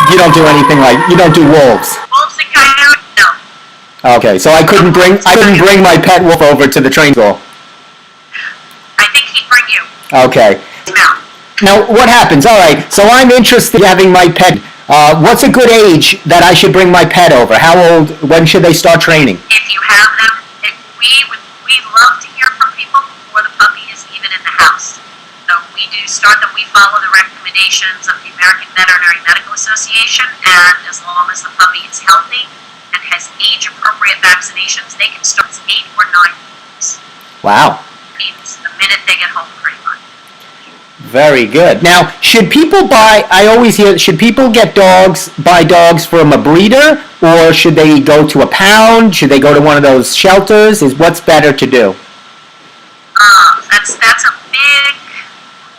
you don't do anything like, you don't do wolves. Wolves and coyotes, no. Okay, so I couldn't bring my pet wolf over to the training school. I think he'd bring you. Okay. No. Now, what happens? All right, so I'm interested in having my pet. What's a good age that I should bring my pet over? How old, when should they start training? If you have them, we love to hear from people before the puppy is even in the house. So we do start them, we follow the recommendations of the American Veterinary Medical Association, and as long as the puppy is healthy and has age-appropriate vaccinations, they can start 8 or 9 weeks. Wow. Means the minute they get home, pretty much. Very good. Now, should people I always hear, should people buy dogs from a breeder, or should they go to a pound? Should they go to one of those shelters? What's better to do? That's a big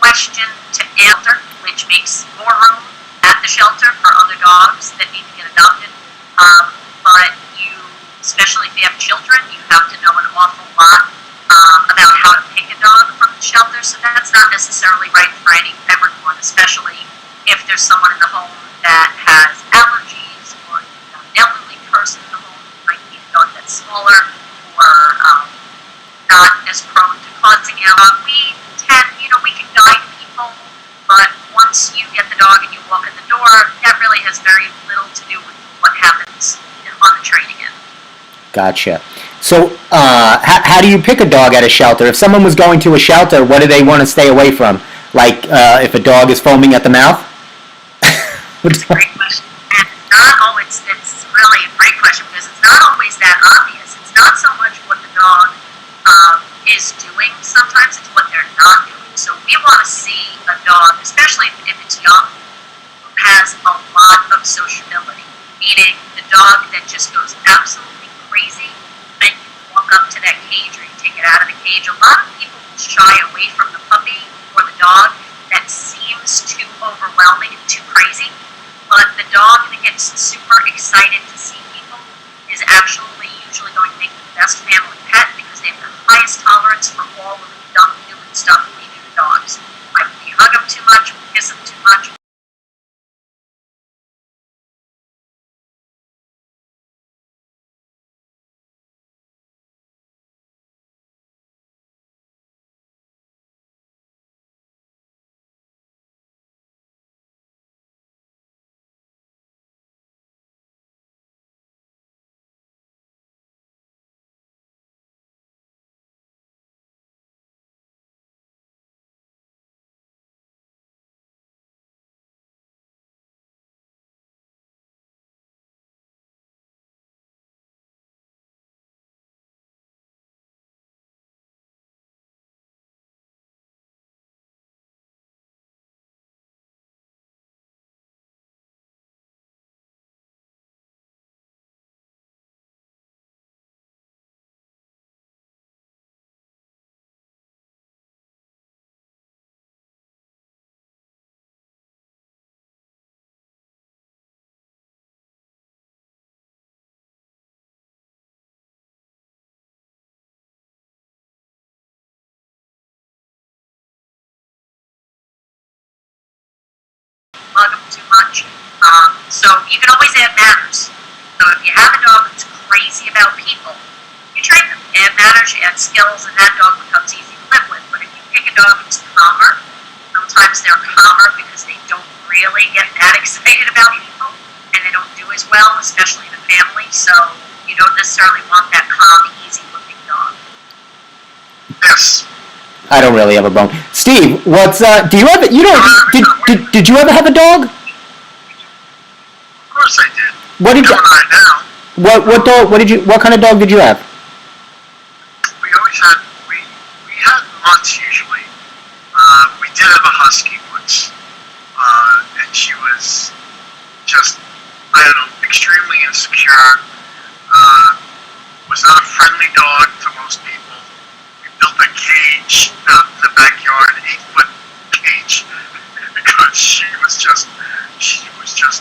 question to answer, which makes more room at the shelter for other dogs that need to get adopted. But especially if you have children, you have to know an awful lot about how to pick a dog from the shelter, so that's not necessarily right for everyone, especially if there's someone in the home that has allergies, or an elderly person in the home who might need a dog that's smaller, or not as prone to causing allergies. We can guide people, but once you get the dog and you walk in the door, that really has very little to do with what happens on the training end. Gotcha. So, how do you pick a dog at a shelter? If someone was going to a shelter, what do they want to stay away from? Like, if a dog is foaming at the mouth? It's a great question. And it's really a great question, because it's not always that obvious. It's not so much what the dog is doing. Sometimes it's what they're not doing. So we want to see a dog, especially if it's young, who has a lot of sociability, meaning the dog that just goes absolutely crazy, and you walk up to that cage or you take it out of the cage. A lot of people shy away from the puppy or the dog that seems too overwhelming and too crazy, but the dog that gets super excited to see people is actually usually going to make the best family pet, because they have the highest tolerance for all of the dumb human stuff we do to dogs. Like, we hug them too much, we kiss them too much. Hug them too much. So you can always add manners. So if you have a dog that's crazy about people, you train them. Add manners, you add skills, and that dog becomes easy to live with. But if you pick a dog that's calmer, sometimes they're calmer because they don't really get that excited about people, and they don't do as well, especially in a family. So you don't necessarily want that calm, easy-looking dog. Yes. I don't really have a bone. Steve, do you have, did you ever have a dog? Of course I did. What did you, now. what kind of dog did you have? We always had, we had mutts usually. We did have a husky once. And she was just, I don't know, extremely insecure. Was not a friendly dog to most people. Built a cage out in the backyard, an 8-foot cage, because she was just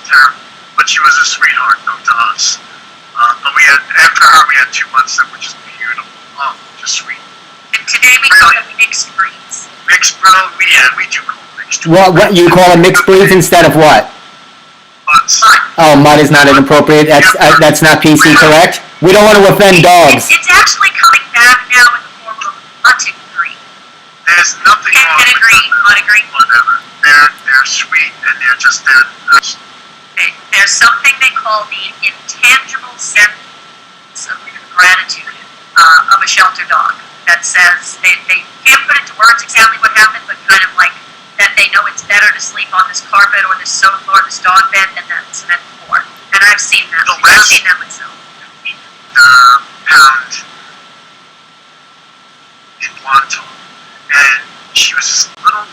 terrible. But she was a sweetheart, though, to us. But after her, we had 2 months that were just beautiful. Oh, just sweet. And today we call them mixed breeds. Mixed breed, we do call mixed breeds. What you call them mixed breeds instead of what? muds. Oh, mud is not inappropriate. That's not PC, correct? We don't want to offend dogs. It's actually coming back now in the form of mutton green. There's nothing wrong with Mutton green. whatever. They're sweet and they're Okay, there's something they call the intangible sense of gratitude of a shelter dog that says they can't put into words exactly what happened, but kind of like that they know it's better to sleep on this carpet or this sofa or this dog bed than that cement floor. And I've seen that. I've seen that myself. Pound in Blonto, and she was this little.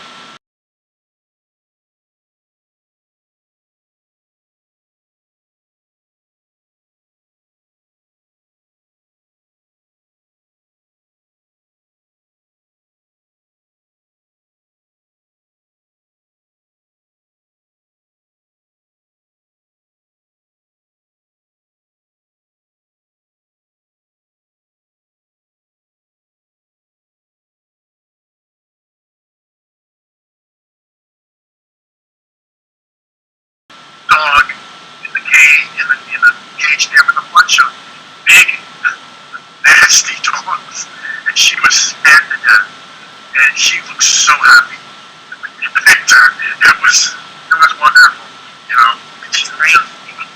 Dog in the cage there with a bunch of big, nasty dogs, and she was scared to death, and she looked so happy. It was wonderful, you know. It's great.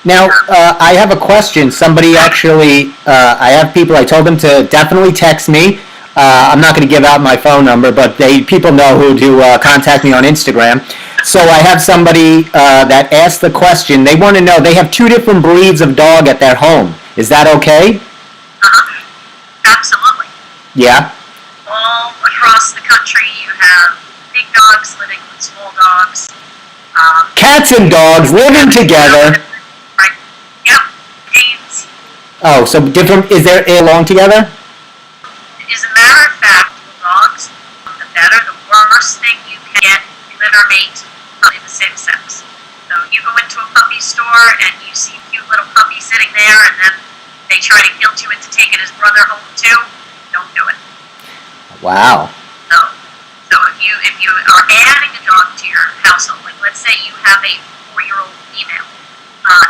Now, I have a question. Somebody actually, I have people, I told them to definitely text me. I'm not going to give out my phone number, but people know who to contact me on Instagram. So I have somebody that asked the question. They want to know, they have 2 different breeds of dog at their home. Is that okay? Absolutely. Yeah? All across the country, you have big dogs living with small dogs. Cats and dogs living together. Right. Yep. Games. Oh, so different, is there along together? As a matter of fact, dogs, the better, the worst thing you can get, litter mate in the same sex. So you go into a puppy store and you see a cute little puppy sitting there, and then they try to guilt you into taking his brother home too. Don't do it. Wow. So if you are adding a dog to your household, like let's say you have a 4-year-old female,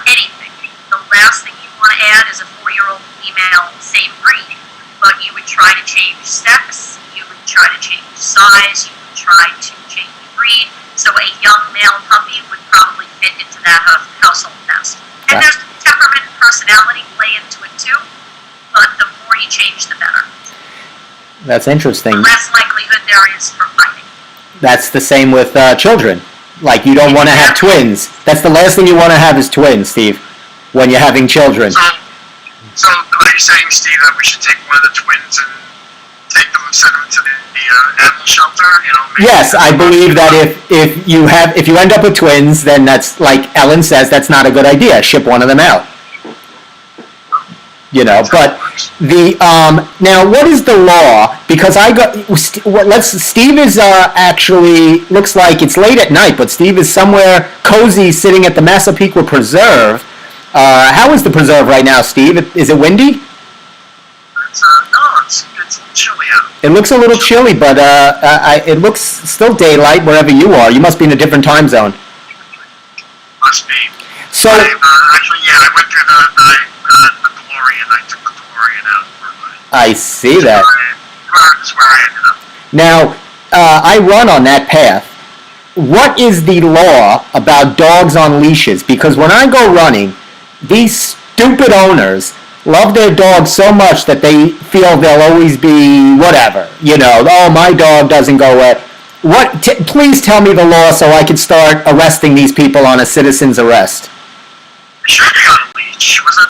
anything, the last thing you want to add is a 4-year-old female, same breed, but you would try to change sex, you would try to change size, you would try to change breed, so a young male puppy would probably fit into that household best. And there's temperament and personality play into it too, but the more you change, the better. That's interesting. The less likelihood there is for fighting. That's the same with children. Like, you don't want to have twins. That's the last thing you want to have is twins, Steve, when you're having children. So are you saying, Steve, that we should take one of the twins and take them and send them to the animal shelter? You know, Yes, I believe that if you end up with twins, then that's, like Ellen says, that's not a good idea. Ship one of them out. You know, but the now what is the law? Because Steve is actually, looks like it's late at night, but Steve is somewhere cozy sitting at the Massapequa Preserve. How is the preserve right now, Steve? Is it windy? It's chilly out. It looks a little chilly, but it looks still daylight wherever you are. You must be in a different time zone. Must be. So Actually, yeah, I went through the DeLorean. I took the DeLorean out for a bit. I see that. That's where I ended up. Now, I run on that path. What is the law about dogs on leashes? Because when I go running, these stupid owners love their dogs so much that they feel they'll always be whatever. You know, oh, my dog doesn't go where. Please tell me the law so I can start arresting these people on a citizen's arrest. It should be on a leash. Was it?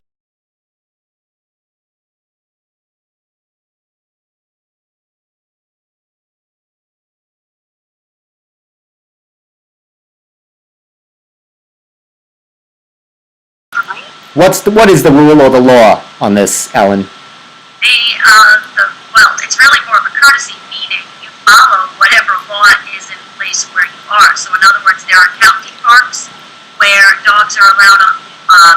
What is the rule or the law on this, Ellen? Well, it's really more of a courtesy, meaning you follow whatever law is in place where you are. So in other words, there are county parks where dogs are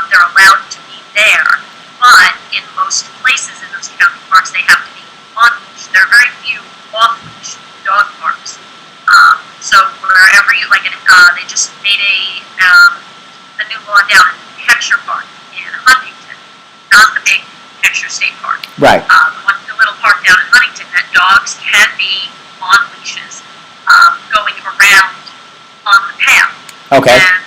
they're allowed to be there, but in most places in those county parks, they have to be on leash. There are very few off leash dog parks. So wherever you they just made a new gone down in Picture Park in Huntington, not the big Picture State Park. Right. The little park down in Huntington, that dogs can be on leashes, going around on the path. Okay. And,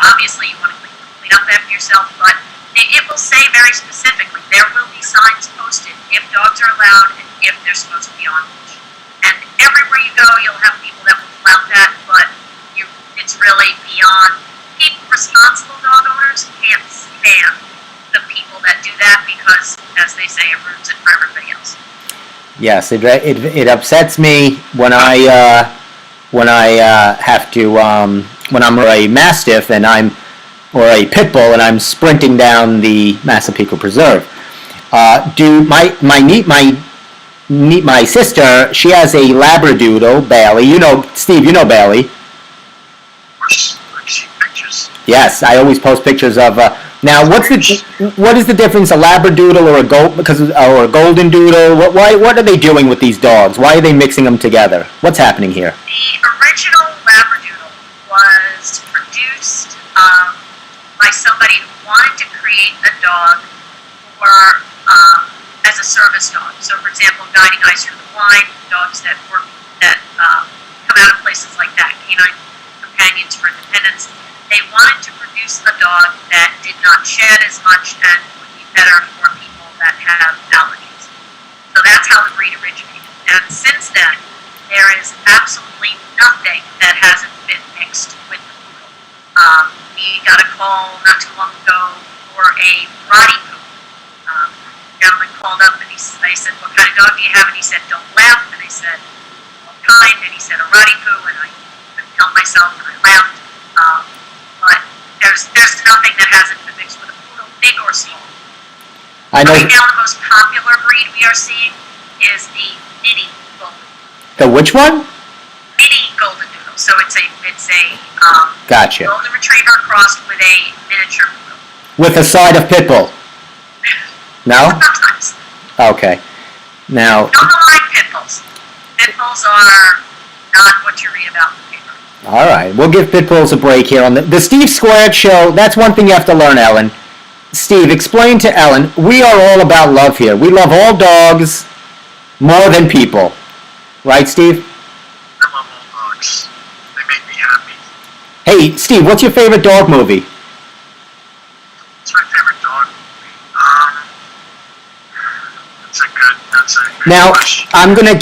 obviously you want to clean up after yourself, but it will say very specifically, there will be signs posted if dogs are allowed and if they're supposed to be on leash. And everywhere you go, you'll have people that will flout that, but it's really beyond. People, responsible dog owners, can't stand the people that do that because, as they say, it ruins it for everybody else. Yes, it upsets me when I have to when I'm a mastiff and or a pit bull and I'm sprinting down the Massapequa Preserve. My sister, she has a Labradoodle, Bailey. Steve, you know Bailey. I've seen pictures. Yes, I always post pictures of. Now, what is the difference? A Labradoodle or a Golden Doodle? What are they doing with these dogs? Why are they mixing them together? What's happening here? The original Labradoodle was produced by somebody who wanted to create a dog for as a service dog. So, for example, guiding eyes through the blind, dogs that come out of places like that, canine companions for independence. They wanted to produce a dog that did not shed as much and would be better for people that have allergies. So that's how the breed originated. And since then, there is absolutely nothing that hasn't been mixed with the poodle. We got a call not too long ago for a Rottie poo. A gentleman called up and I said, what kind of dog do you have? And he said, don't laugh. And I said, what kind? And he said, a Rottie poo. And I couldn't help myself and I laughed. But there's nothing that hasn't been mixed with a poodle, big or small. I know. Right now, the most popular breed we are seeing is the mini golden. The which one? Mini golden doodle. So it's a Gotcha. golden retriever crossed with a miniature poodle. With a side of pit bull. No? Sometimes. Okay. Now. Don't mind pit bulls. Pit bulls are not what you read about in the paper. All right, we'll give pit bulls a break here on the Steve Squared Show. That's one thing you have to learn, Ellen. Steve, explain to Ellen. We are all about love here. We love all dogs more than people, right, Steve? I love all dogs. They make me happy. Hey, Steve, what's your favorite dog movie? What's my favorite dog movie? That's a good Now, question. I'm gonna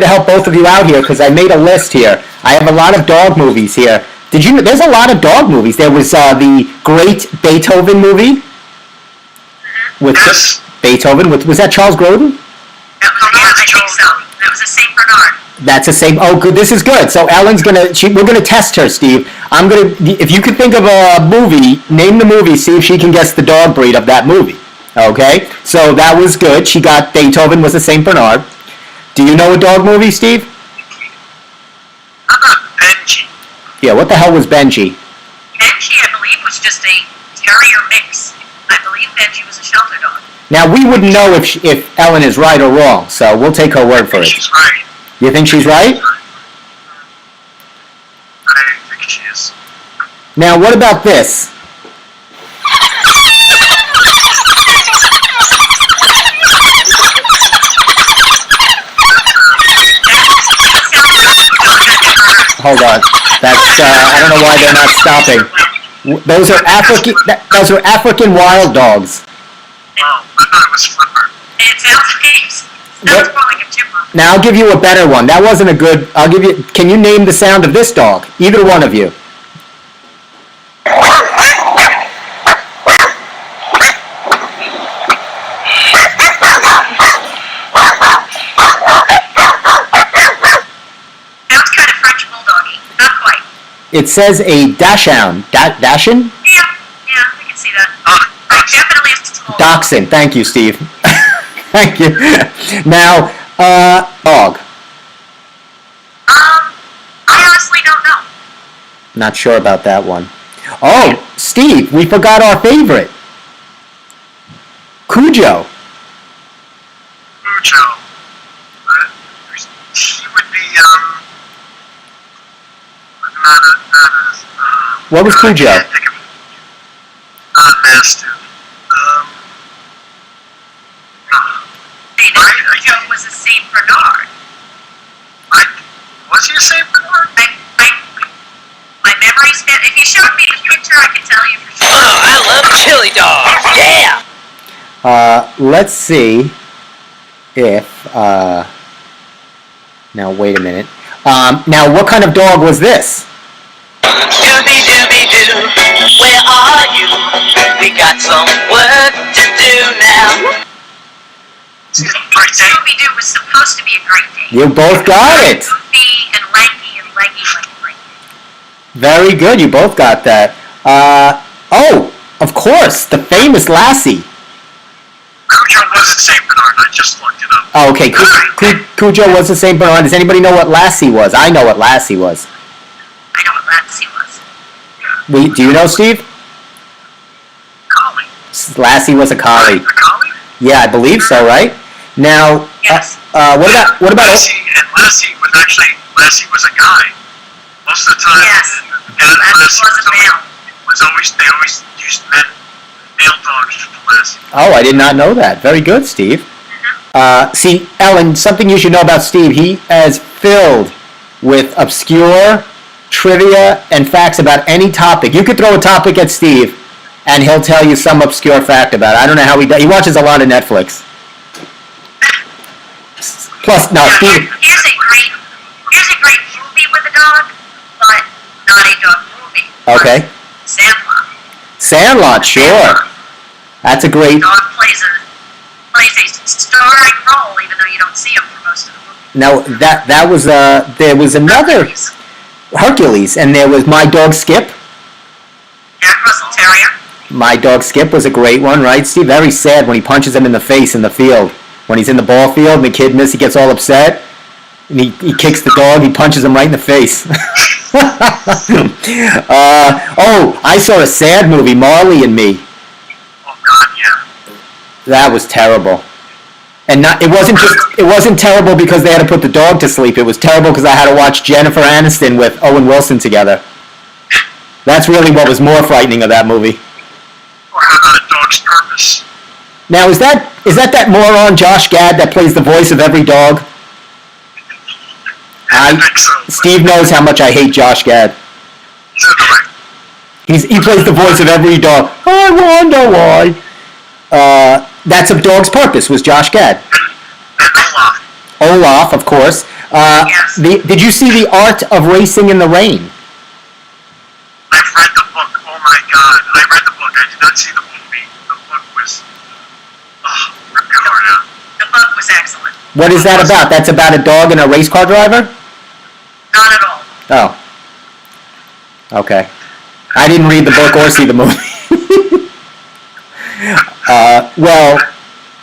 help both of you out here because I made a list here. I have a lot of dog movies here. There's a lot of dog movies. There was the great Beethoven movie with Yes. Beethoven. Was that Charles Grodin? I think so. That was a St. Bernard. That's the same. Oh, good. This is good. So Ellen's we're gonna test her, Steve. If you could think of a movie, name the movie, see if she can guess the dog breed of that movie. Okay? So that was good. She got Beethoven was a St. Bernard. Do you know a dog movie, Steve? How about Benji? Yeah, what the hell was Benji? Benji, I believe, was just a terrier mix. I believe Benji was a shelter dog. Now, we wouldn't know if Ellen is right or wrong, so we'll take her word for it. She's right. You think she's right? I think she is. Now, what about this? Hold on. That's I don't know why they're not stopping. Those are African wild dogs. Oh, I thought it was Flipper. It sounds more like a chipmunk. Now I'll give you a better one. That wasn't a good. Can you name the sound of this dog? Either one of you. It says a dachshund. Dachshund? Yeah, I can see that. Definitely a small. Dachshund. Thank you, Steve. Thank you. Now, dog. I honestly don't know. Not sure about that one. Oh, Steve, we forgot our favorite. Cujo. Cujo. He would be, What was Cujo? I can't think of it. Mastiff. Cujo was a Saint Bernard. Was he a Saint Bernard? My memory's been. If you showed me the picture, I could tell you for sure. Oh, I love chili dogs. Yeah. Let's see if. Now wait a minute. Now, what kind of dog was this? Dooby-dooby-doo, where are you? We got some work to do now. Scooby-Doo was supposed to be a Great Dane. You both got it. Goofy and lanky and leggy like a Great Dane. Very good. You both got that. Oh, of course, the famous Lassie. Cujo wasn't Saint Bernard. I just looked it up. Oh, okay, Cujo was the Saint Bernard. Does anybody know what Lassie was? I know what Lassie was. I know what Lassie was. Do you know, Steve? Collie. Lassie was a collie. A collie? Yeah, I believe so. Right now, Yes. what about? Lassie was a guy. Most of the time, Yes. Lassie was a male. They always used male dogs for Lassie. Oh, I did not know that. Very good, Steve. See, Ellen, something you should know about Steve. He is filled with obscure trivia and facts about any topic. You could throw a topic at Steve, and he'll tell you some obscure fact about it. I don't know how he does. He watches a lot of Netflix. Plus, no, Steve. Here's a great movie with a dog, but not a dog movie. Okay. Sandlot. Sandlot, sure. That's a great. The dog plays a starring role, even though you don't see him for most of the movie. Now that was there was another Hercules, and there was My Dog Skip. Jack Russell Terrier. My Dog Skip was a great one, right, Steve? Very sad when he punches him in the face in the field. When he's in the ball field and the kid misses, he gets all upset. And he kicks the dog, he punches him right in the face. I saw a sad movie, Marley and Me. Oh God, yeah. That was terrible. And it wasn't terrible because they had to put the dog to sleep. It was terrible because I had to watch Jennifer Aniston with Owen Wilson together. That's really what was more frightening of that movie. Or how about A Dog's Purpose? Now, is that moron Josh Gad that plays the voice of every dog? I think so. Steve knows how much I hate Josh Gad. So do I. He plays the voice of every dog. I wonder why. That's A Dog's Purpose was Josh Gad. And Olaf. Olaf, of course. Yes. Did you see The Art of Racing in the Rain? I've read the book. Oh my God. I read the book. I did not see the movie. The book was... Oh, rip your heart out. The book was excellent. What is that about? That's about a dog and a race car driver? Not at all. Oh. Okay. I didn't read the book or see the movie. Well,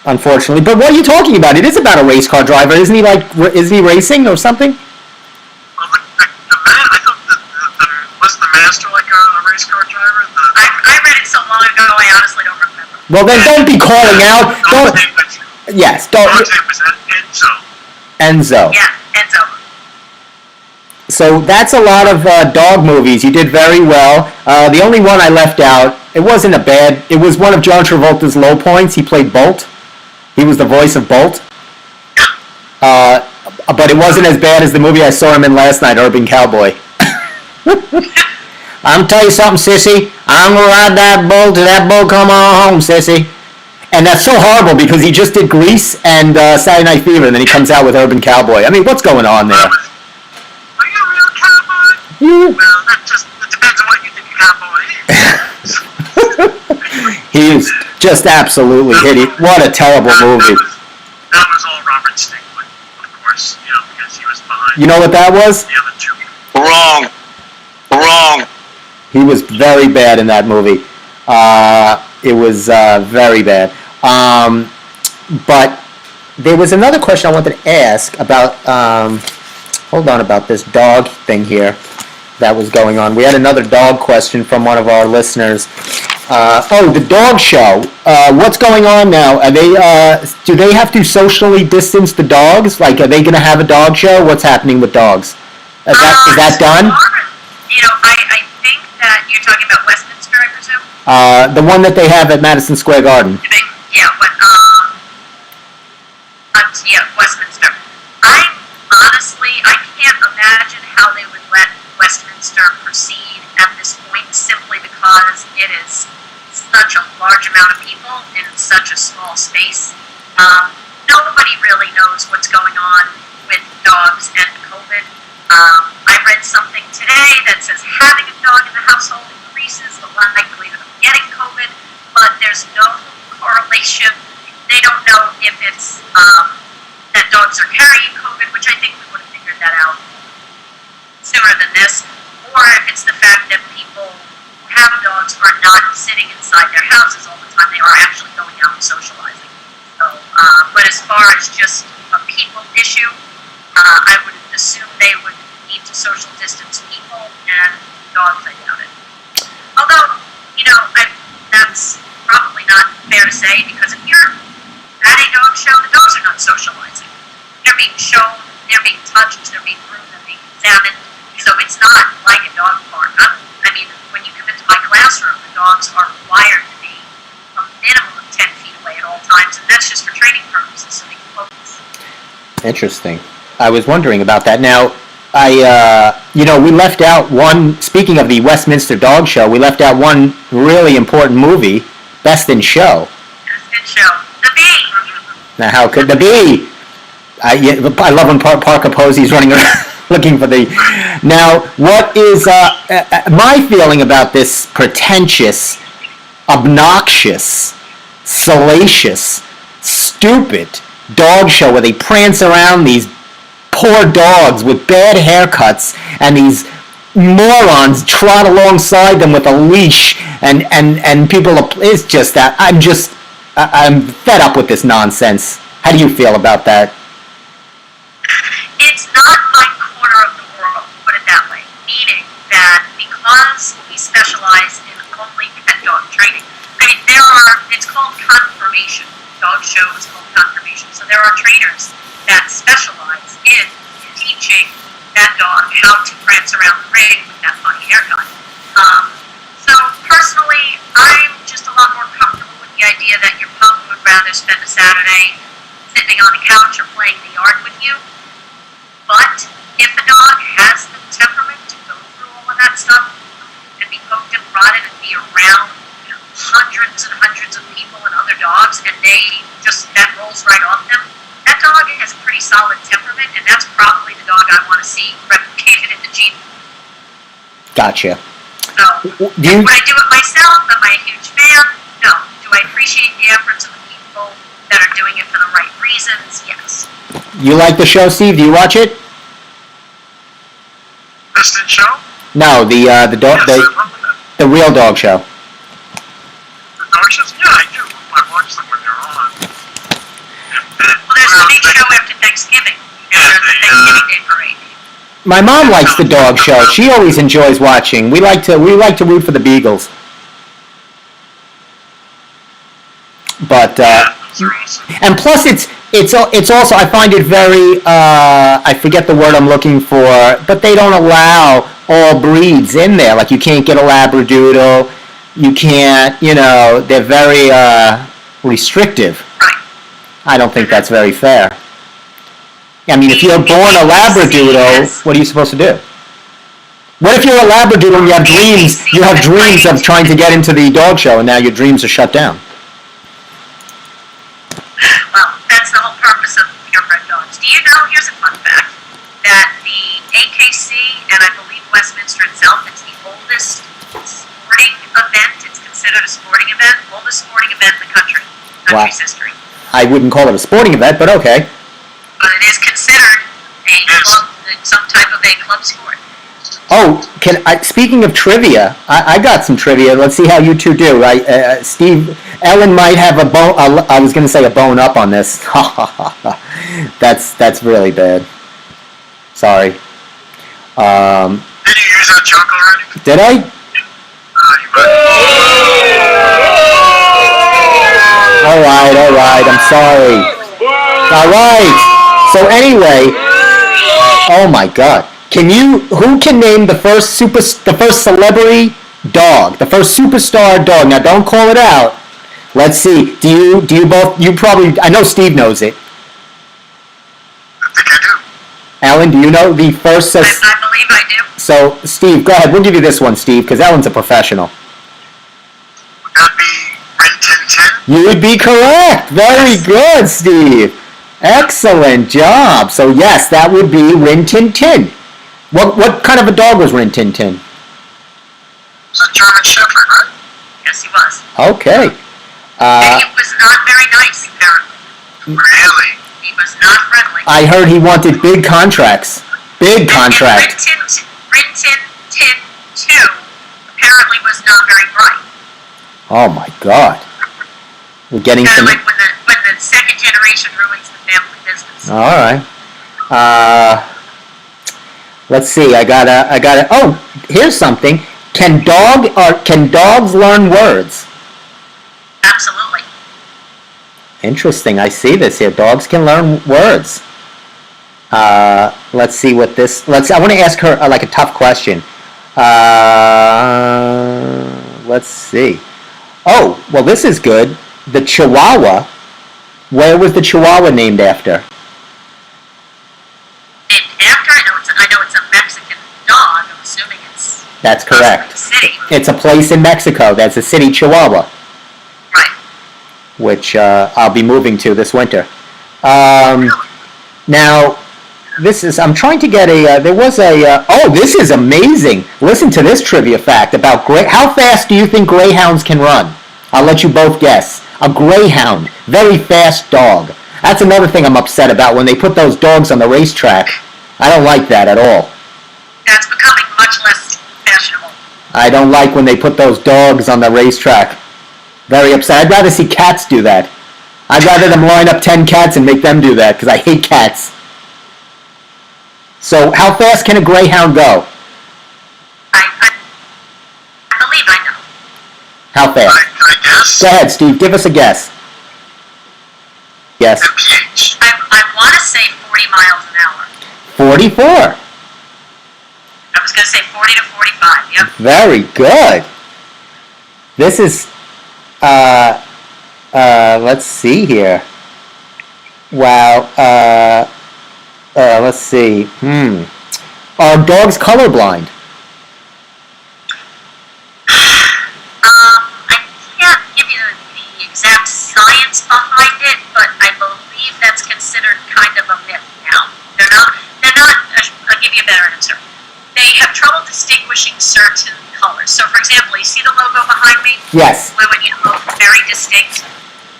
unfortunately. But what are you talking about? It is about a race car driver. Isn't he racing or something? Well, the man, I thought wasn't the master like a race car driver? I read it so long ago, I honestly don't remember. Well, then don't be calling out. Don't. Yes, don't. Dog's name was Enzo. Enzo. Yeah, Enzo. So that's a lot of dog movies. You did very well. The only one I left out, it was one of John Travolta's low points. He played Bolt. He was the voice of Bolt. But it wasn't as bad as the movie I saw him in last night, Urban Cowboy. I'm tell you something, sissy. I'm gonna ride that bull till that bull come on home, sissy. And that's so horrible because he just did Grease and Saturday Night Fever, and then he comes out with Urban Cowboy. I mean, what's going on there? Are you a real cowboy? Well, that depends on what you think a cowboy is. He is just absolutely hideous. What a terrible movie. That was all Robert Stingley, of course, because he was behind You know what that was? the other two. Wrong. He was very bad in that movie. It was very bad. But there was another question I wanted to ask about, about this dog thing here that was going on. We had another dog question from one of our listeners. The dog show. What's going on now? Are they, do they have to socially distance the dogs? Like, are they going to have a dog show? What's happening with dogs? Is that done? I think that you're talking about Westminster, I presume? The one that they have at Madison Square Garden. Yeah, Westminster. I can't imagine how they would let Westminster proceed at this point, simply because it is such a large amount of people in such a small space. Nobody really knows what's going on with dogs and COVID. I read something today that says having a dog in the household increases the likelihood of getting COVID, but there's no correlation. They don't know if it's that dogs are carrying COVID, which I think we would have figured that out sooner than this, or if it's the fact that people who have dogs are not sitting inside their houses all the time. They are actually going out and socializing. So, but as far as just a people issue, I would assume they would need to social distance people and dogs. I doubt it. Although, that's probably not fair to say, because if you're at a dog show, the dogs are not socializing. They're being shown, they're being touched, they're being groomed, they're being examined. So it's not like a dog park. When you come into my classroom, the dogs are required to be a minimum of 10 feet away at all times, and that's just for training purposes, so they can focus. Interesting. I was wondering about that. Now, we left out one, speaking of the Westminster Dog Show, we left out one really important movie, Best in Show. Best in Show. The Bee! Now, how could the Bee? I love when Parker Posey's running around looking for the... Now, what is my feeling about this pretentious, obnoxious, salacious, stupid dog show where they prance around these poor dogs with bad haircuts and these morons trot alongside them with a leash and people... It's just that... I'm fed up with this nonsense. How do you feel about that? It's not my corner of the world, put it that way. Meaning that because we specialize in only pet dog training, it's called conformation. Dog show is called conformation. So there are trainers that specialize in teaching that dog how to prance around the ring with that funny haircut. So personally, I'm just a lot more comfortable with the idea that your pup would rather spend a Saturday sitting on the couch or playing the yard with you. But if a dog has the temperament to go through all of that stuff and be poked and prodded and be around hundreds and hundreds of people and other dogs, and that rolls right off them, that dog has a pretty solid temperament, and that's probably the dog I want to see replicated in the gene. Gotcha. So, would I do it myself? Am I a huge fan? No. Do I appreciate the efforts of the people that are doing it for the right reasons? Yes. You like the show, Steve? Do you watch it? Best in Show? No, the real dog show. The dog shows? Yeah, I do. I watch them when they're on. Well, there's a big show after Thanksgiving. There's the Thanksgiving Day Parade. My mom likes the dog show. She always enjoys watching. We like to root for the Beagles. But those are awesome. and plus it's also, I find it very I forget the word I'm looking for, but they don't allow all breeds in there. Like you can't get a Labradoodle. You can't, they're very restrictive. Right. I don't think that's very fair. I mean, if you're born a Labradoodle, what are you supposed to do? What if you're a Labradoodle and you have dreams of trying to get into the dog show and now your dreams are shut down? Well, that's the whole purpose of purebred dogs. Do you know, here's a fun fact, that the AKC, and I believe Westminster itself, it's the oldest sporting event, it's considered a sporting event, oldest sporting event in the country's history. I wouldn't call it a sporting event, but okay. But it is considered some type of a club sport. Oh, speaking of trivia, I got some trivia. Let's see how you two do. Steve, Ellen might have a bone. I was going to say a bone up on this. That's really bad. Sorry. Did you use that joke already? Did I? You might. All right. I'm sorry. All right. So anyway, oh my God. Who can name the first celebrity dog, the first superstar dog? Now, don't call it out. Let's see. Do you both? You probably. I know Steve knows it. I think I do. Ellen, do you know the first? I believe I do. So, Steve, go ahead. We'll give you this one, Steve, because Ellen's a professional. Would that be Rin Tin Tin? You would be correct. Very good, Steve. Excellent job. So, yes, that would be Rin Tin Tin. What kind of a dog was Rin Tin Tin? It's a German Shepherd, right? Yes, he was. Okay. And he was not very nice, apparently. Really? He was not friendly. I heard he wanted big contracts. Big contracts. And Rin Tin Tin 2 apparently was not very bright. Oh my God. We're getting Kind some. of like when the second generation ruins the family business. All right. Let's see. I got a. Oh, here's something. Can dogs learn words? Absolutely. Interesting. I see this here. Dogs can learn words. Let's see what this. I want to ask her like a tough question. Let's see. Oh, well, this is good. The Chihuahua. Where was the Chihuahua named after? I know it's a Mexican dog. I'm assuming it's. That's correct. City. It's a place in Mexico. That's a city, Chihuahua, Right. which I'll be moving to this winter. Now, I'm trying to get oh, this is amazing. Listen to this trivia fact about how fast do you think greyhounds can run? I'll let you both guess. A greyhound, very fast dog. That's another thing I'm upset about when they put those dogs on the racetrack. I don't like that at all. That's becoming much less fashionable. I don't like when they put those dogs on the racetrack. Very upset. I'd rather see cats do that. I'd rather them line up 10 cats and make them do that, because I hate cats. So, how fast can a greyhound go? I believe I know. How fast? I guess. Go ahead, Steve. Give us a guess. Yes. MPH. I want to say 40 miles an hour. 44. I was going to say 40 to 45. Yep. Very good. This is, let's see here. Wow, let's see. Are dogs colorblind? I can't give you the exact science behind it, but I believe that's considered kind of a myth now. They're not, I'll give you a better answer. They have trouble distinguishing certain colors. So, for example, you see the logo behind me? Yes. Blue and yellow, very distinct.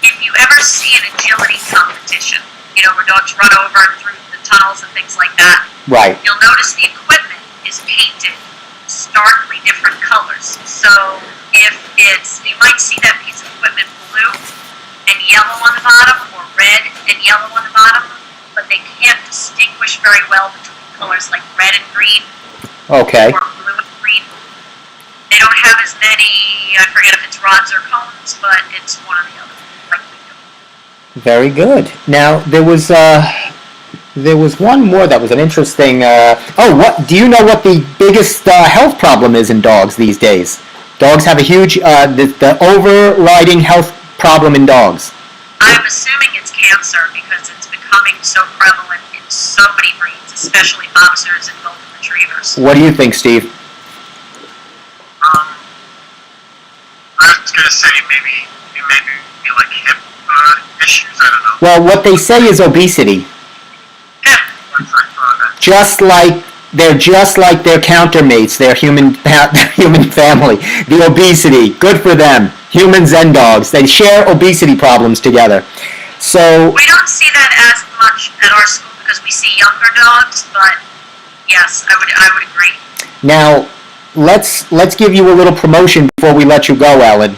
If you ever see an agility competition, where dogs run over through the tunnels and things like that, Right. you'll notice the equipment is painted starkly different colors. So, you might see that piece of equipment blue and yellow on the bottom, or red and yellow on the bottom, but they can't distinguish very well between colors like red and green. Okay. Or blue and green. They don't have as many, I forget if it's rods or cones, but it's one or the other, like we do. Very good. Now, there was one more that was an interesting, what do you know what the biggest health problem is in dogs these days? Dogs have a huge, the overriding health problem in dogs. I'm assuming it's cancer because it's becoming so prevalent in so many breeds, especially boxers and golden retrievers. What do you think, Steve? I was gonna say maybe like hip issues. I don't know. Well, what they say is obesity. Yeah. They're just like their countermates, their human family. The obesity, good for them. Humans and dogs, they share obesity problems together. So We don't see that as much at our school because we see younger dogs, but yes, I would agree. now, let's give you a little promotion before we let you go, Ellen.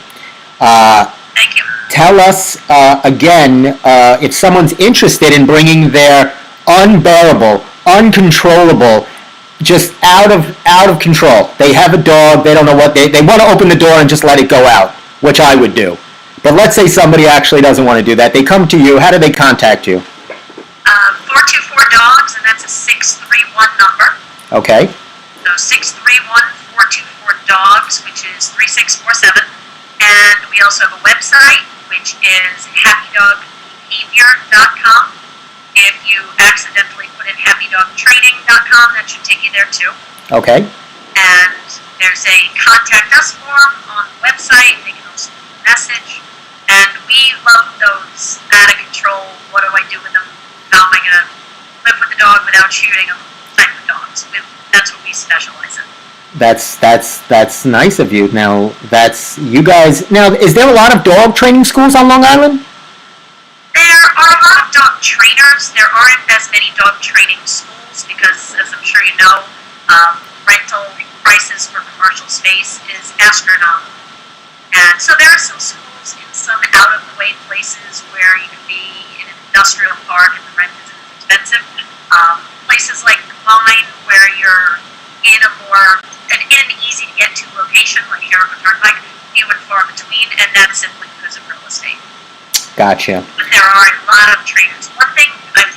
Thank you. Tell us again if someone's interested in bringing their unbearable, uncontrollable, just out of control. They have a dog. They don't know what they want to open the door and just let it go out, which I would do. But let's say somebody actually doesn't want to do that. They come to you. How do they contact you? 424 dogs, and that's a 631 number. Okay. So 631-424-DOGS, which is 3647. And we also have a website, which is happydogbehavior.com. If you accidentally put in happydogtraining.com, that should take you there too. Okay. And there's a contact us form on the website. They can also leave a message. And we love those out of control, what do I do with them? How am I going to live with the dog without shooting them type of dogs? That's what we specialize in. That's nice of you. Now, that's you guys. Now, is there a lot of dog training schools on Long Island? There are a lot of dog trainers. There aren't as many dog training schools because, as I'm sure you know, rental prices for commercial space is astronomical. And so there are some schools in some out-of-the-way places where you can be in an industrial park and the rent isn't as expensive. Places like mine where you're in an easy-to-get-to location like Jericho Turnpike, few and far between, and that's simply because of real estate. Gotcha. But there are a lot of trainers. One thing I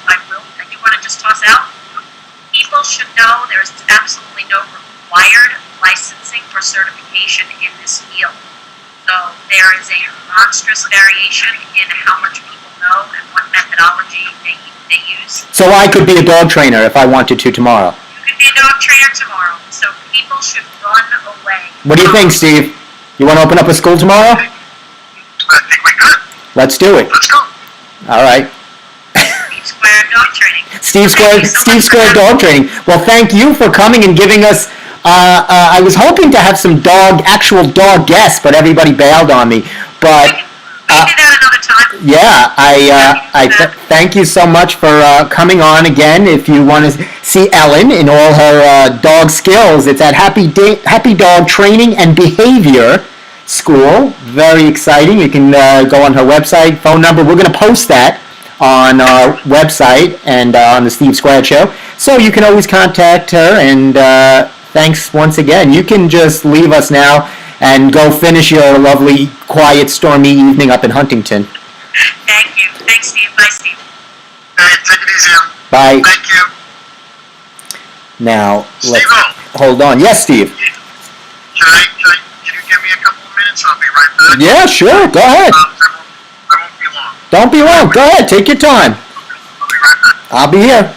do want to just toss out, people should know there's absolutely no required licensing or certification in this field. So there is a monstrous variation in how much people know and what methodology they use. So I could be a dog trainer if I wanted to tomorrow. You could be a dog trainer tomorrow. So people should run away. What do you think, Steve? You want to open up a school tomorrow? I think we could. Let's do it. Let's go. All right. Steve Square Dog Training. Steve Square Dog Training. Well, thank you for coming and giving us. I was hoping to have some actual dog guests, but everybody bailed on me. But we can do that another time. yeah, thank you so much for coming on again. If you want to see Ellen in all her dog skills, it's at Happy Dog Training and Behavior School. Very exciting. You can go on her website, phone number. We're going to post that on our website and on the Steve Square Show, so you can always contact her. And thanks once again. You can just leave us now and go finish your lovely, quiet, stormy evening up in Huntington. Thank you. Thanks, Steve. Bye, Steve. All right, take it easy. Bye. Thank you. Now, let's Steve-O, hold on. Yes, Steve. can you give me a couple of minutes? I'll be right back. Yeah, sure. Go ahead. I won't be long. Don't be long. Go ahead. Take your time. I'll be right back. I'll be here.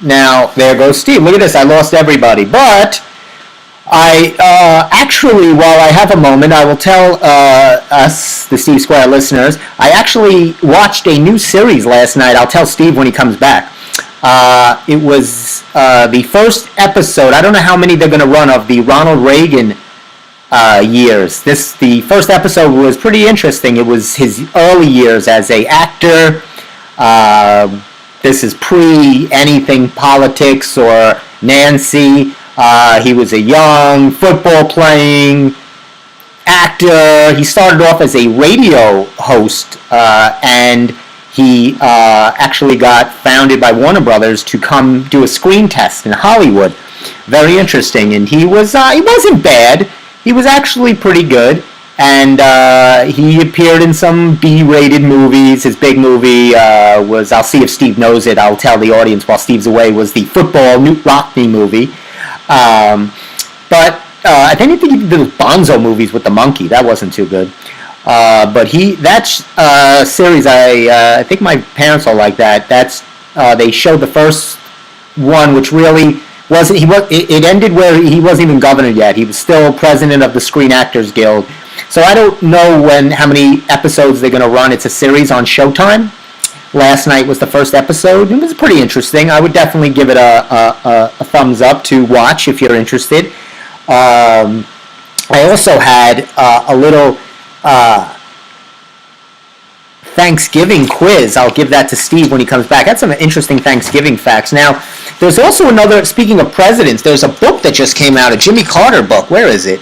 Now, there goes Steve. Look at this. I lost everybody. But I actually, while I have a moment, I will tell us, the Steve Square listeners, I actually watched a new series last night. I'll tell Steve when he comes back. It was the first episode. I don't know how many they're going to run of the Ronald Reagan years. The first episode was pretty interesting. It was his early years as a actor. This is pre-anything politics or Nancy. He was a young football-playing actor. He started off as a radio host, and he actually got founded by Warner Brothers to come do a screen test in Hollywood. Very interesting. And he wasn't bad. He was actually pretty good. And he appeared in some B-rated movies. His big movie was, I'll see if Steve knows it, I'll tell the audience while Steve's away, was the football Newt Rockney movie. But I think he did those Bonzo movies with the monkey. That wasn't too good. But that series, I think my parents will like that. They showed the first one, which really wasn't. It ended where he wasn't even governor yet. He was still president of the Screen Actors Guild. So I don't know how many episodes they're going to run. It's a series on Showtime. Last night was the first episode. It was pretty interesting. I would definitely give it a thumbs up to watch if you're interested. I also had a little Thanksgiving quiz. I'll give that to Steve when he comes back. That's some interesting Thanksgiving facts. Now, there's also another, speaking of presidents, there's a book that just came out, a Jimmy Carter book. Where is it?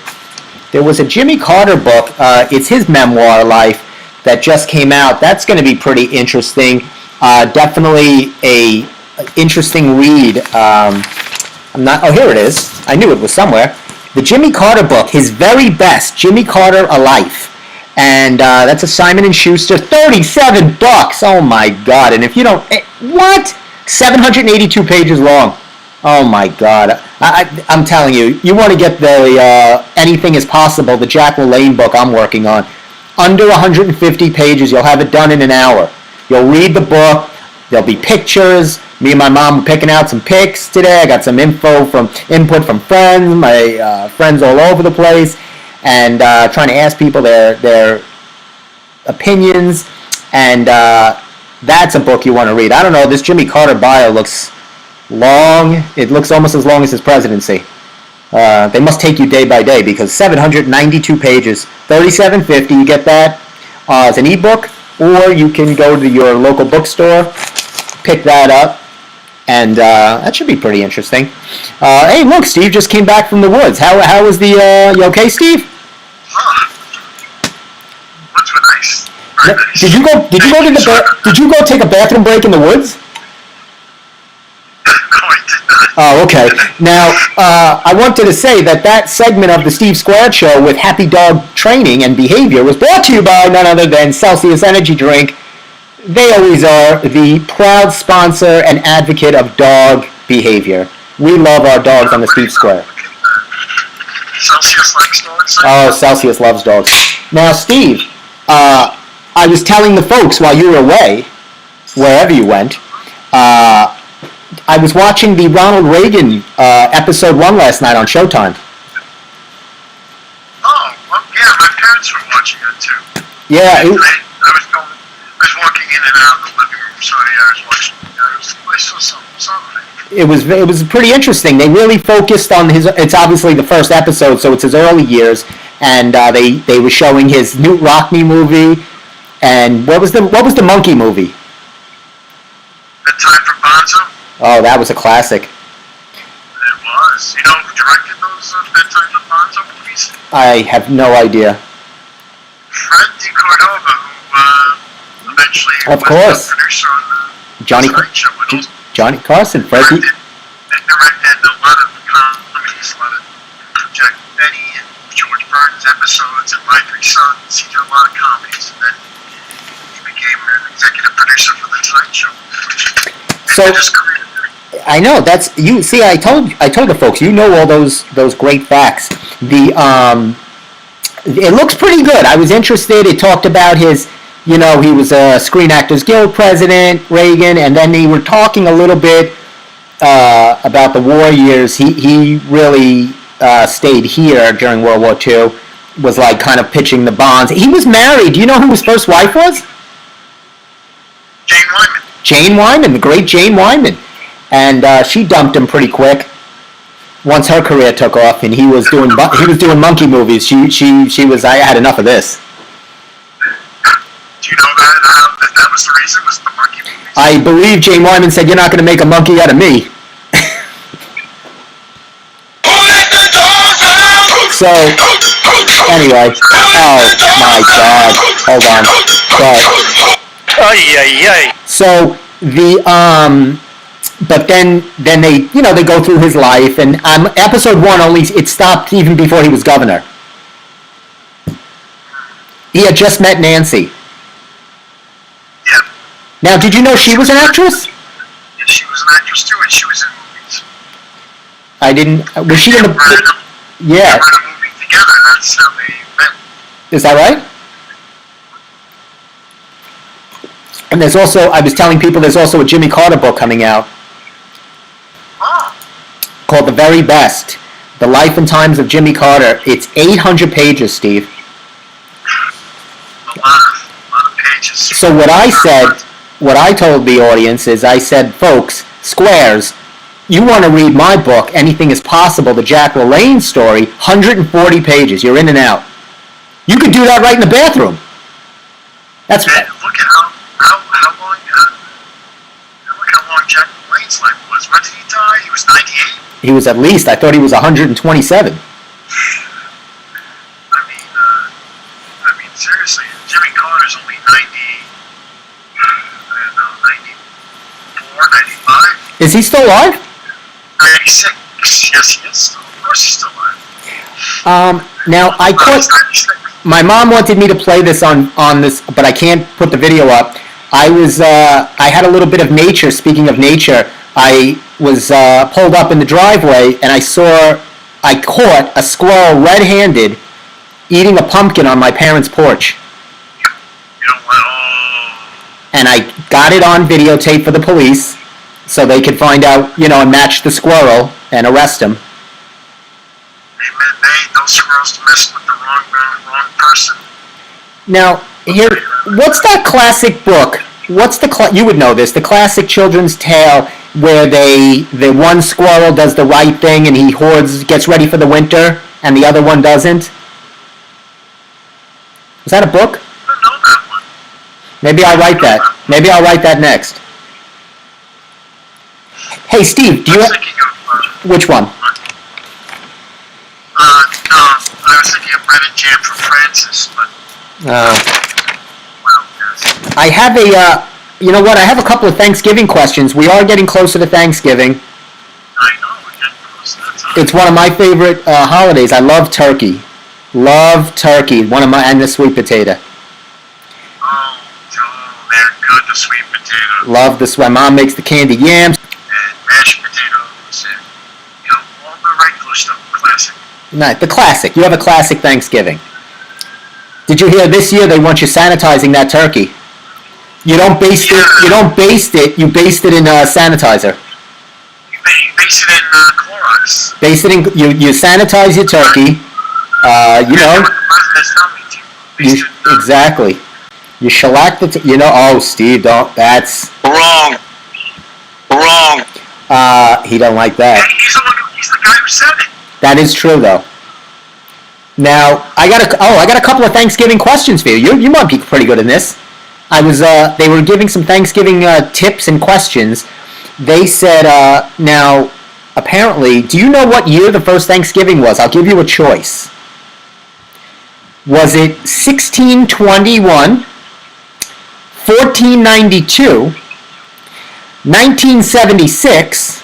There was a Jimmy Carter book. It's his memoir life that just came out. That's going to be pretty interesting. Definitely a interesting read. Here it is. I knew it was somewhere. The Jimmy Carter book, his very best, Jimmy Carter, A Life. And that's a Simon & Schuster, $37. Oh my God. And if you don't, what? 782 pages long. Oh my God! I'm telling you, you want to get the Anything Is Possible, the Jack LaLanne book I'm working on. Under 150 pages, you'll have it done in an hour. You'll read the book. There'll be pictures. Me and my mom were picking out some pics today. I got some input from friends, my friends all over the place, and trying to ask people their opinions. And that's a book you want to read. I don't know. This Jimmy Carter bio looks long. It looks almost as long as his presidency. They must take you day by day because 792 pages, $37.50. You get that as an ebook, or you can go to your local bookstore, pick that up, and that should be pretty interesting. Hey, look, Steve just came back from the woods. How was the? You okay, Steve? Woods were nice. Very nice. Did you go take a bathroom break in the woods? No, I did not. Oh, okay. Now, I wanted to say that segment of the Steve Squared Show with Happy Dog Training and Behavior was brought to you by none other than Celsius Energy Drink. They always are the proud sponsor and advocate of dog behavior. We love our dogs on the Steve Square. Celsius likes dogs. Oh, Celsius loves dogs. Now, Steve, I was telling the folks while you were away, wherever you went, I was watching the Ronald Reagan episode 1 last night on Showtime. Oh, well, yeah, my parents were watching it too. Yeah, I was walking in and out of the living room, so yeah, I was watching. I saw something. it was pretty interesting. They really focused on his. It's obviously the first episode, so it's his early years, and they were showing his Newt Rockney movie, and what was the monkey movie? The Time for Bonzo. Oh, that was a classic. It was. You know who directed those Bedtime for Bonzo movies? I have no idea. Fred DeCordova, who eventually Of was course. the producer on the Johnny Tonight Show. And also Johnny Carson, Freddie. directed a lot of comedies, a lot of Jack Benny and George Burns episodes, and My Three Sons. He did a lot of comedies, and then he became an executive producer for the Tonight Show. So His career. I know that's you. See, I told the folks, you know all those great facts. It looks pretty good. I was interested. It talked about his, he was a Screen Actors Guild president, Reagan, and then they were talking a little bit about the war years. He really stayed here during World War II. Was like kind of pitching the bonds. He was married. Do you know who his first wife was? Jane Wyman. Jane Wyman, the great Jane Wyman. And she dumped him pretty quick once her career took off, and he was doing monkey movies. She was. I had enough of this. Do you know that was the reason? Was the monkey movies? I believe Jane Wyman said, "You're not going to make a monkey out of me." So anyway, oh my God, hold on. So but then they go through his life, and episode 1 only it stopped even before he was governor. He had just met Nancy. Yeah. Now, did you know she was an actress? Yeah, she was an actress too, and she was in movies. I didn't. Was she in the? Yeah. They were in a movie together. That's how they met. Is that right? And there's also, I was telling people, there's also a Jimmy Carter book coming out called The Very Best, The Life and Times of Jimmy Carter. It's 800 pages, Steve. A lot of pages. So what I told the audience is, I said, folks, squares, you want to read my book, Anything Is Possible, the Jack LaLanne story, 140 pages. You're in and out. You could do that right in the bathroom. That's and look at how long Jack LaLanne's life was. When did he die? He was 98. He was at least. I thought he was 127. I mean, seriously, Jimmy Carter's only 94, 95. Is he still alive? 96. Yes, he is. Of course, he's still alive. Now I caught. My mom wanted me to play this on this, but I can't put the video up. I had a little bit of nature. Speaking of nature, I was pulled up in the driveway and I caught a squirrel red-handed eating a pumpkin on my parents' porch. You know what? Oh. And I got it on videotape for the police so they could find out, and match the squirrel and arrest him. Those squirrels messed with the wrong person. Now, what's that classic book? You would know this, the classic children's tale where the one squirrel does the right thing and he gets ready for the winter, and the other one doesn't? Is that a book? I don't know that one. Maybe I'll write that. Maybe I'll write that next. Hey, Steve, do you have... Which one? No, I was thinking of bread and jam from Francis, but... I have you know what? I have a couple of Thanksgiving questions. We are getting closer to Thanksgiving. I know, we're getting close to that time. It's one of my favorite holidays. I love turkey. Love turkey. And the sweet potato. Oh, they're good, the sweet potato. Love my mom makes the candied yams. And mashed potatoes and, all the regular stuff, classic. Nice. The classic. You have a classic Thanksgiving. Did you hear this year they want you sanitizing that turkey? You don't baste it. You don't baste it. You baste it in sanitizer. You baste it in Clorox. Baste it in. You sanitize your turkey. Exactly. You shellac the. Oh, Steve, don't. That's Wrong. He don't like that. He's the guy who said it. That is true, though. Now I got a couple of Thanksgiving questions for you. You might be pretty good in this. They were giving some Thanksgiving tips and questions. They said, now, apparently, do you know what year the first Thanksgiving was? I'll give you a choice. Was it 1621, 1492, 1976,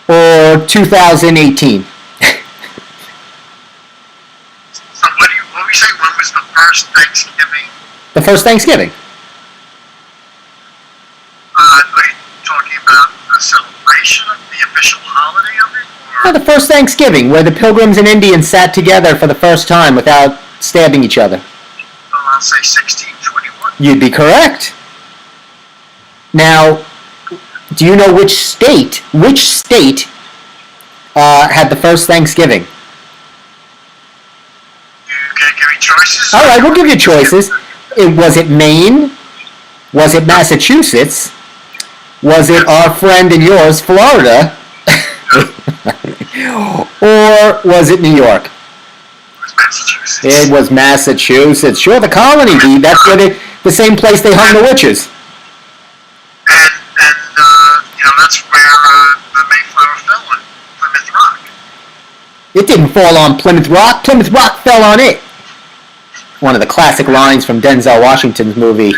or 2018? So what were we saying? When was the first Thanksgiving? The first Thanksgiving. Are you talking about the celebration of the official holiday of it? Or? The first Thanksgiving, where the Pilgrims and Indians sat together for the first time without stabbing each other. Well, I'll say 1621. You'd be correct. Now, do you know which state had the first Thanksgiving? You can't give me choices? All right, we'll give you choices. Was it Maine? Was it Massachusetts? Was it our friend and yours, Florida? Or was it New York? It was Massachusetts. It was Massachusetts. Sure, the colony, Dee. That's where the same place they hung the witches. And that's where the Mayflower fell on Plymouth Rock. It didn't fall on Plymouth Rock. Plymouth Rock fell on it. One of the classic lines from Denzel Washington's movie,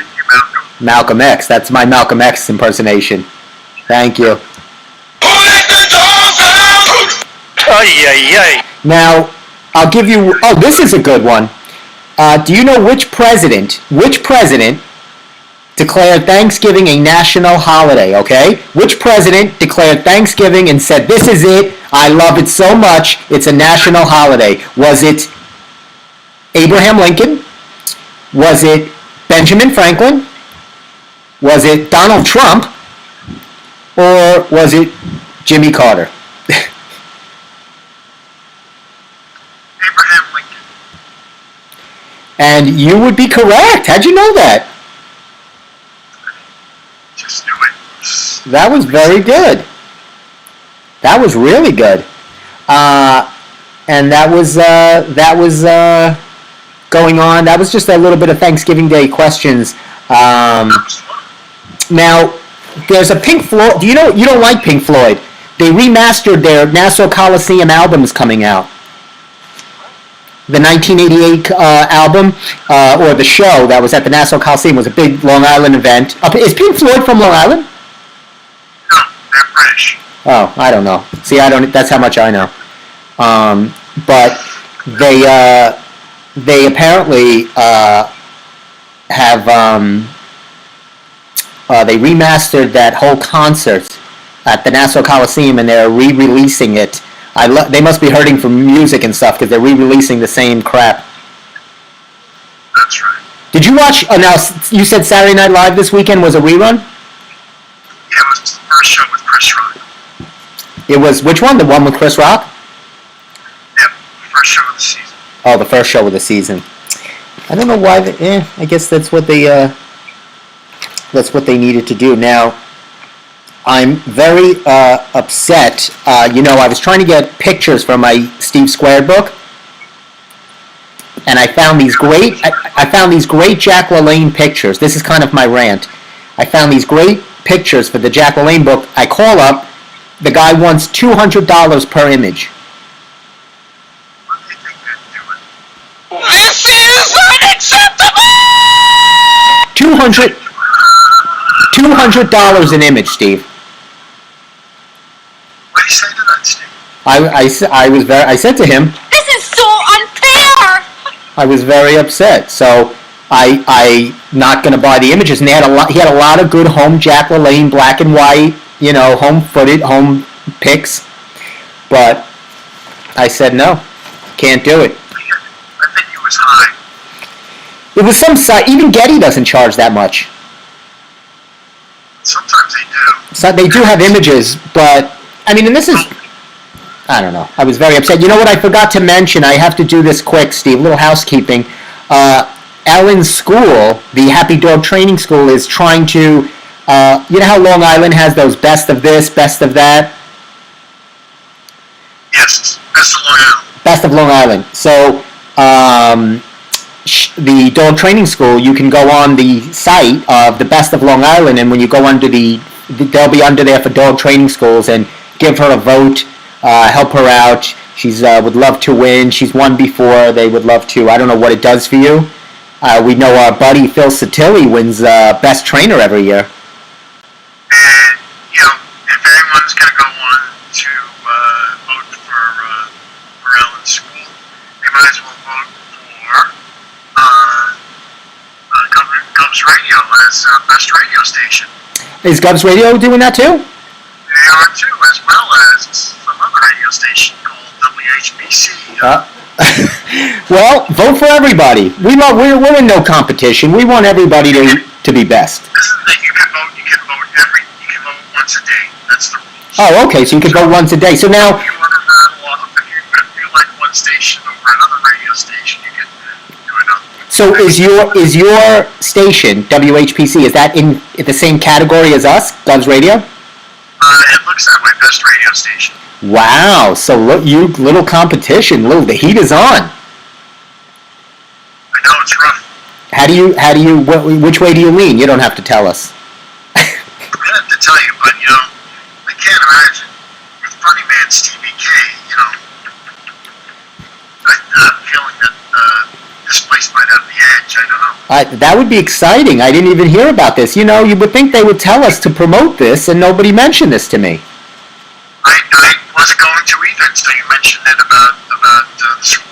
Malcolm X. That's my Malcolm X impersonation. Thank you. Now, I'll give you... Oh, this is a good one. Do you know which president declared Thanksgiving a national holiday, okay? Which president declared Thanksgiving and said, this is it, I love it so much, it's a national holiday? Was it Abraham Lincoln? Was it Benjamin Franklin? Was it Donald Trump? Or was it Jimmy Carter? Abraham Lincoln. And you would be correct. How'd you know that? Just knew it. That was very good. That was really good. And that was going on. That was just a little bit of Thanksgiving Day questions. Now, there's a Pink Floyd. You don't like Pink Floyd? They remastered their Nassau Coliseum albums coming out. The 1988 album, or the show that was at the Nassau Coliseum, was a big Long Island event. Is Pink Floyd from Long Island? No, they're British. Oh, I don't know. See, that's how much I know. But they apparently have they remastered that whole concert at the Nassau Coliseum, and they're re-releasing it. They must be hurting for music and stuff because they're re-releasing the same crap. That's right. Did you watch? Now you said Saturday Night Live this weekend was a rerun. Yeah, it was the first show with Chris Rock. It was which one? The one with Chris Rock? Yep, first show of the season. Oh, the first show of the season. I don't know why. I guess that's what they needed to do. Now, I'm very upset. I was trying to get pictures from my Steve Squared book, and I found these great. I found these great Jack LaLanne pictures. This is kind of my rant. I found these great pictures for the Jack LaLanne book. I call up. The guy wants $200 per image. What do you think they're doing? This is unacceptable! $200 an image, Steve. What do you say to that, Steve? I said to him, This is so unfair! I was very upset. So I not going to buy the images. And he had a lot of good home Jack LaLanne black and white, home pics. But I said no, can't do it. I think he was high. It was some site. Even Getty doesn't charge that much. Sometimes they do. So they do have images, but I mean, and this is. I don't know. I was very upset. You know what I forgot to mention? I have to do this quick, Steve. A little housekeeping. Ellen's school, the Happy Dog Training School, is trying to. You know how Long Island has those best of this, best of that? Yes, best of Long Island. Best of Long Island. So, the dog training school, you can go on the site of the Best of Long Island, and when you go under they'll be under there for dog training schools, and give her a vote, help her out. She's would love to win. She's won before. They would love to. I don't know what it does for you. We know our buddy Phil Satilli wins best trainer every year. And, if anyone's going to go on to vote for Ellen's school, they might as well vote for Cubs Radio as best radio station. Is Govs Radio doing that too? They are too, as well as some other radio station called WHBC. Well, vote for everybody. We're in no competition. We want everybody to be best. This is the thing. You can vote once a day. That's the rules. Oh, okay. So you can vote once a day. So now. If you want to rattle off, if you like one station over another radio station, you can do another. So is your station WHPC? Is that in the same category as us, Govs Radio? It looks that way. Best radio station. Wow. So look, you little competition. The heat is on. I know it's rough. Which way do you lean? You don't have to tell us. I have to tell you, but I can't imagine with funny man Stevie K. I'm feeling that this place might have the edge. I don't know. That would be exciting. I didn't even hear about this. You would think they would tell us to promote this, and nobody mentioned this to me. I wasn't going to either until you mentioned it about the school.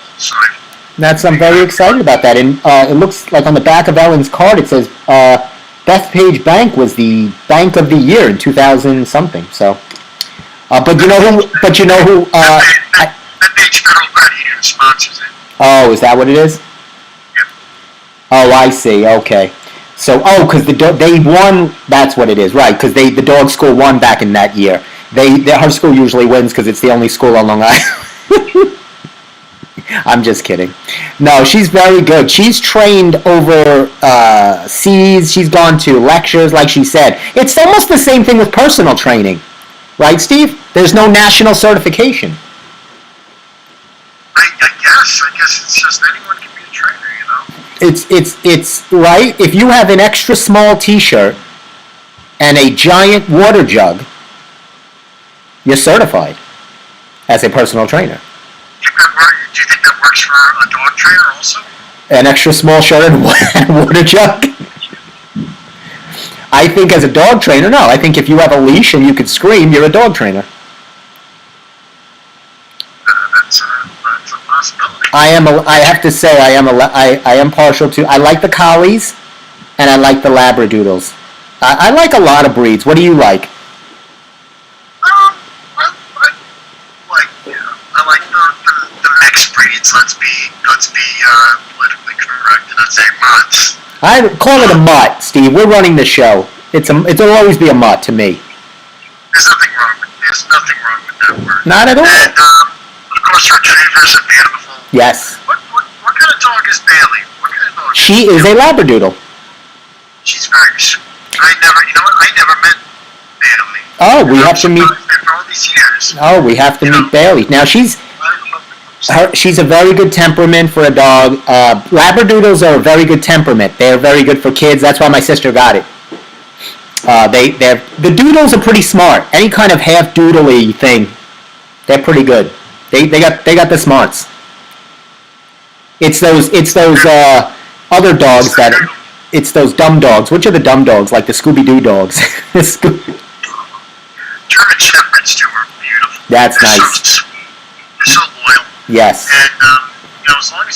So I'm very excited about that. And it looks like on the back of Ellen's card it says Bethpage Bank was the bank of the year in 2000 something. So, but you know who? Bethpage Federal Credit Union sponsors it. Oh, is that what it is? Yep. Oh, I see. Okay. So, because they won. That's what it is, right? Because the dog school won back in that year. Her school usually wins because it's the only school on Long Island. I'm just kidding. No, she's very good. She's trained overseas. She's gone to lectures, like she said. It's almost the same thing with personal training, right, Steve? There's no national certification. I guess it's just anyone can be a trainer, It's right. If you have an extra small T-shirt and a giant water jug, you're certified as a personal trainer. Do you think that works for a dog trainer also? An extra small shirt and water jug? I think as a dog trainer, no. I think if you have a leash and you could scream, you're a dog trainer. That's a possibility. I have to say, I am partial to. I like the collies, and I like the labradoodles. I like a lot of breeds. What do you like? I like the mixed breeds. Let's be politically correct and not say mutts. I call it a mutt, Steve. We're running the show. It'll always be a mutt to me. There's nothing wrong with that word. Not at all. And of course, retrievers are beautiful. Yes. What kind of dog is Bailey? What kind of dog? She is a Labradoodle. She's very sweet. I never met Bailey. Oh, we have to meet. For all these years. Oh, we have to meet Bailey. Now she's a very good temperament for a dog. Labradoodles are a very good temperament. They're very good for kids. That's why my sister got it. The doodles are pretty smart. Any kind of half doodly thing, they're pretty good. They got the smarts. It's those other dogs it's those dumb dogs. Which are the dumb dogs? Like the Scooby-Doo dogs. German Shepherds too are beautiful. That's They're nice. So sweet. They're so loyal. Yes. And as long as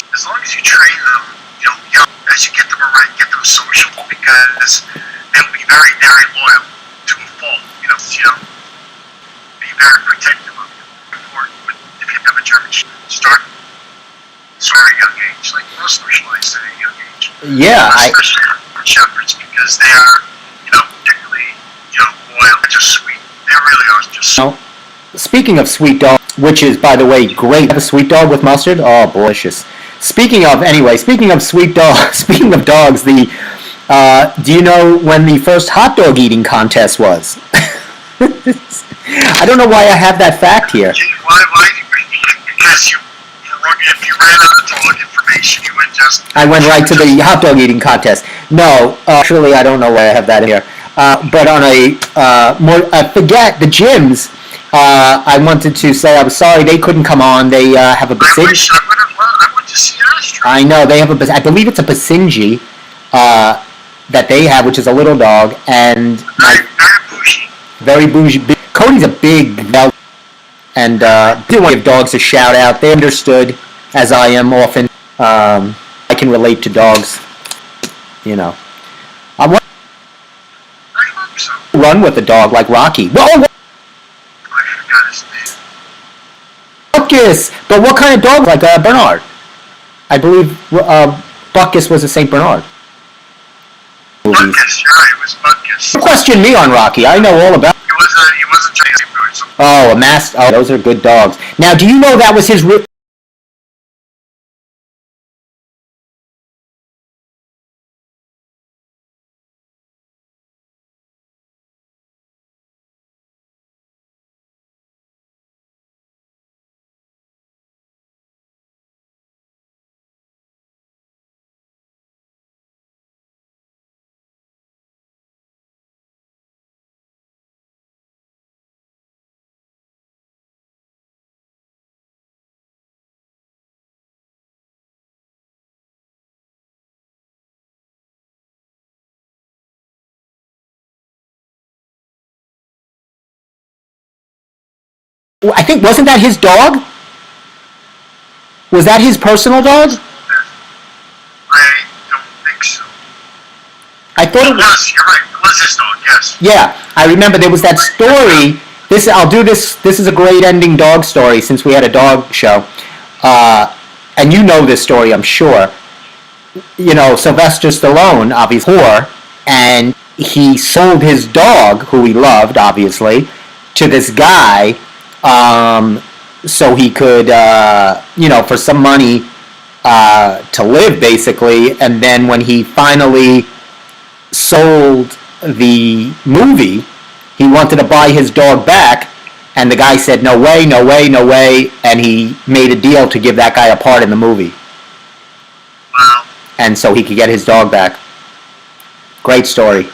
you train them, young, as you get them around, get them social, because they'll be very, very loyal to a fault. Be very protective of you. Important if you have a German Shepherd. Start at a young age, like most socialized at a young age. Yeah. Especially German Shepherds, because they are, particularly, loyal. They're just sweet. They really are just sweet. Speaking of sweet dog, which is, by the way, great. Have a sweet dog with mustard? Oh, delicious. Speaking of sweet dog, speaking of dogs, do you know when the first hot dog eating contest was? I don't know why I have that fact here. Why? Because if you ran out of dog information, you went just... I went right to the hot dog eating contest. No, actually, I don't know why I have that in here. But on forget the gyms. I wanted to say I was sorry they couldn't come on. They have a Basenji. I went to see Astro. I know they have I believe it's a Basenji that they have, which is a little dog, and Very bougie. very bougie. Cody's a big dog, and do want to give dogs a shout out. They understood, as I am often. I can relate to dogs. I want I hope so. to run with a dog like Rocky. Whoa! I forgot his name. Buckus! But what kind of dog? Like a Bernard. I believe Buckus was a St. Bernard. Movies. Butkus, yeah, it was Butkus. Don't question me on Rocky. I know all about. He was a Chinese person. Oh, a mass. Oh, those are good dogs. Now, do you know that was his? I think wasn't that his dog? Was that his personal dog? I don't think so. I thought it was. You're right. It was his dog, yes. Yeah, I remember there was that story. I'll do this. This is a great ending dog story since we had a dog show, and you know this story, I'm sure. Sylvester Stallone, obviously, poor, and he sold his dog, who he loved, obviously, to this guy, so he could, for some money to live, basically. And then when he finally sold the movie, he wanted to buy his dog back, and the guy said, no way, no way, no way, and he made a deal to give that guy a part in the movie. Wow. And so he could get his dog back. Great story.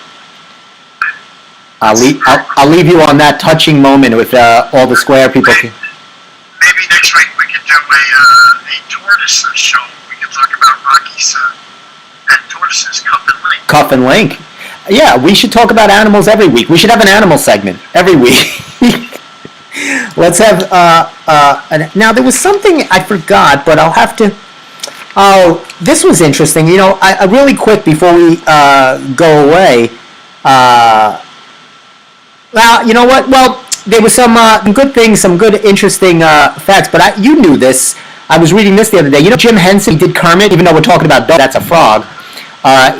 I'll leave you on that touching moment with all the square people. Maybe next week we could do a tortoise show. We could talk about Rocky's pet tortoises, Cuff and Link. Cuff and Link. Yeah, we should talk about animals every week. We should have an animal segment every week. Let's have. Now there was something I forgot, but I'll have to. Oh, this was interesting. I really quick before we go away. Well, you know what? Well, there was some good things, some good, interesting facts. But you knew this. I was reading this the other day. You know, Jim Henson, he did Kermit, even though we're talking about dog, that's a frog.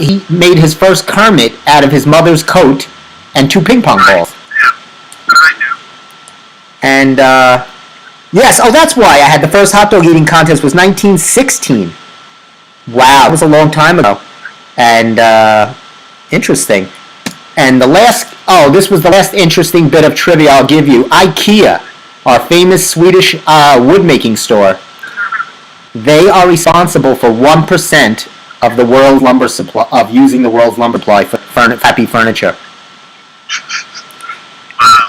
He made his first Kermit out of his mother's coat and 2 ping pong balls. Yeah, I knew. And, yes, oh, that's why I had the first hot dog eating contest was 1916. Wow, that was a long time ago. And, interesting. And this was the last interesting bit of trivia I'll give you. IKEA, our famous Swedish wood-making store, they are responsible for 1% of the world's lumber supply, of using the world's lumber supply for happy furniture.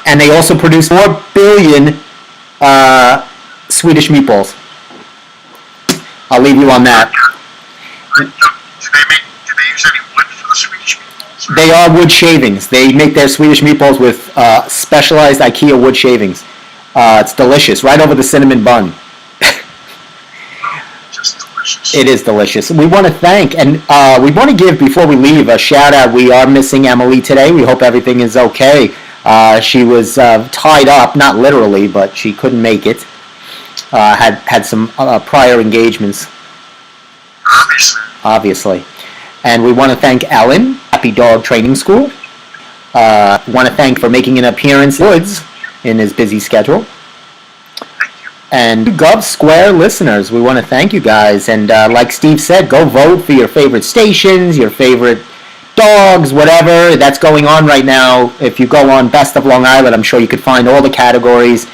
And they also produce 4 billion Swedish meatballs. I'll leave you on that. Do they use any wood for the Swedish meatballs? Or? They are wood shavings. They make their Swedish meatballs with specialized IKEA wood shavings. It's delicious, right over the cinnamon bun. Just delicious. It is delicious. We want to thank, and we want to give, before we leave, a shout out. We are missing Emily today. We hope everything is okay. She was tied up, not literally, but she couldn't make it. Had some prior engagements. Obviously. And we want to thank Ellen, Happy Dog Training School. Want to thank for making an appearance in Woods in his busy schedule. And Gov Square listeners, we want to thank you guys. And like Steve said, go vote for your favorite stations, your favorite dogs, whatever that's going on right now. If you go on Best of Long Island, I'm sure you could find all the categories.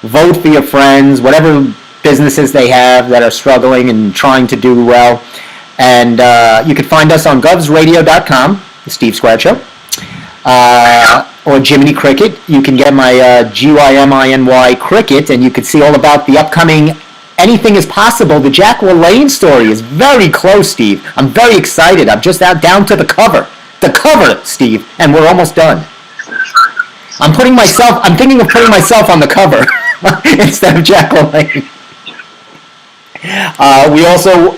Vote for your friends, whatever businesses they have that are struggling and trying to do well. And you can find us on govsradio.com, the Steve Square Show, or Jiminy Cricket. You can get my GYMINY Cricket, and you can see all about the upcoming Anything is Possible. The Jack LaLanne story is very close, Steve. I'm very excited. I'm just down to the cover. The cover, Steve, and we're almost done. I'm thinking of putting myself on the cover instead of Jack LaLanne. We also